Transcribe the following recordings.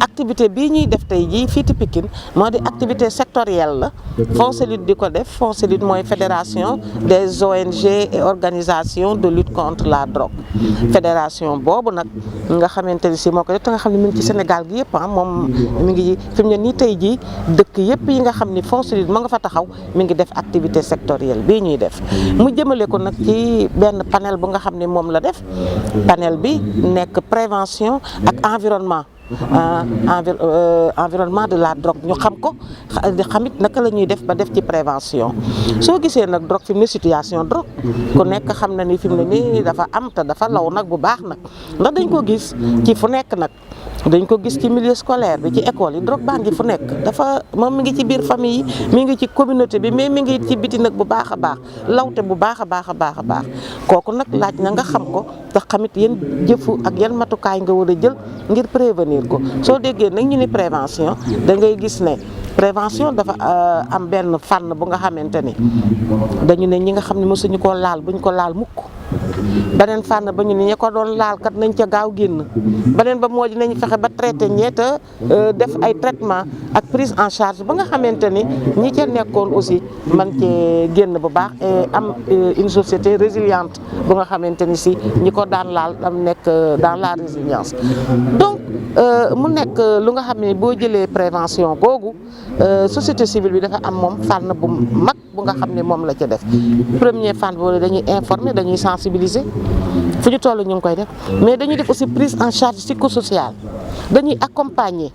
activité bii ñuy def tey jii fii ci Pikine moo di activité sectorielle la FONSELUD di ko def FONSELUD mooy fédération des ONG et organisations de lutte contre la drogue fédération boobu nag nga xamante ni si moo ko def te nga xam ne mi ngi ci Sénégal gi yëpp moom mi ngi fi mu ne nii tey jii dëkk yëpp yi nga xam ni FONSELUD ma nga fa taxaw mi ngi def activité sectorielle bii ñuy def mu jëmale ko nag ci benn panel bu nga xam ne moom la def panel bi nekk prévention ak environnement environnement de la drogue ñu xam ko xamit naka la ñuy def ba def ci prévention soo gisee nag drogue fi mu ne situation drogue ku nekk xam na ni fi mu ne nii dafa am te dafa law nag bu baax nag ndax dañ ko gis ci fu nekk nag dañ ko gis ci milieu scolaire bi ci école yi drogue baa ngi fu nekk dafa moom mi ngi ci biir famille yi mi ngi ci communauté bi mais mi ngi ci biti nag bu baax a baax lawte bu baax a baax a baax a baax kooku nag laaj na nga xam ko te xamit yan jëfu ak yan matukaay nga war a jël ngir prévenir ko soo déggee nag ñu ni prévention da ngay gis ne prévention dafa am benn fànn bu nga xamante ni dañu ne ñi nga xam ne mësuñu koo laal buñ ko laal mukk beneen fànn ba ñu ne ñi ko doon laal kat nañ ca gaaw génn beneen ba moo di nañ fexe ba traité ñeeta def ay traitement ak prise en charge ba nga xamante ni ñi ca nekkoon aussi man cee génn bu baax et am une société résiliente bu nga xamante ni si ñi ko daan laal am nekk dans la résilience donc mu nekk lu nga xam ne boo jëlee prévention googu société civile bi dafa am moom fànn bu mag bu nga xam ne moom la ca def premier fànn boobu dañuy informer dañuy sensibiliser fu ñu toll ñu ngi koy def mais dañuy def aussi prise en charge psychosociale dañuy accompagner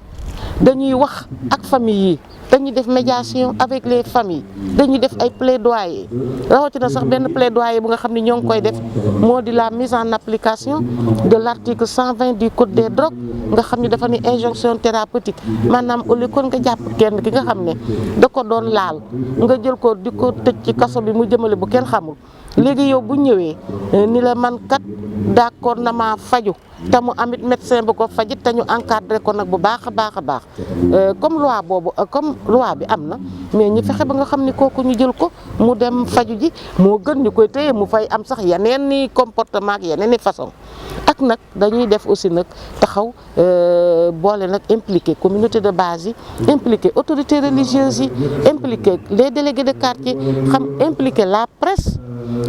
dañuy wax ak famille yi dañuy def médiation avec les familles dañuy def ay plaidoyer rawatina sax benn plaidoyer bu nga xam ne ñoo ngi koy def moo di la mise en application de l'article 120 du code des drogues nga xam ne dafa ni injonction thérapeutique maanaam au lieu kon nga jàpp kenn ki nga xam ne da ko doon laal nga jël ko di ko tëj ci kaso bi mu jëmale bu kenn xamul léegi yow bu ñëwee ni la man kat d'accord na maa faju te mu amit médecin bu ko fajit te ñu encadré ko nag bu baax a baax a baax comme loi boobu comme loi bi am na mais ñu fexe ba nga xam ni kooku ñu jël ko mu dem faju ji moo gën ñu koy téye mu fay am sax yeneen ni comportement ak yeneen ni façon ak nag dañuy def aussi nag taxaw boole nag impliqué communauté de base yi impliqué autorités religieuses yi impliqué les délégués de quartier xam impliqué la presse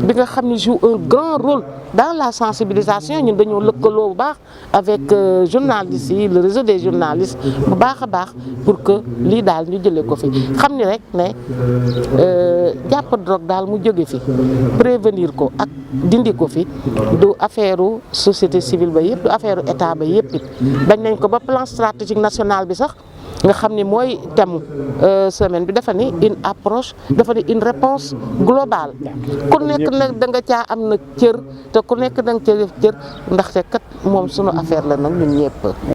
bi nga xam ne joue un grand rôle dans la sensibilisation ñun dañoo lëkkaloo bu baax avec journalistes yi le réseau des journalistes bu baax a baax pour que lii daal ñu jëlee ko fi xam ni rek ne jàpp drogue daal mu jóge fi prévenir ko ak dindi ko fi du affaire société civile ba yëpp du affaire état ba yëpp it bañ nañ ko ba plan stratégique national bi sax nga xam ni mooy thème semaine bi dafa ni une approche dafa ni une réponse globale ku nekk nag da nga caa am nag cër te ku nekk da nga caa def cër ndaxte kat moom sunu affaire la nag ñun ñëpp.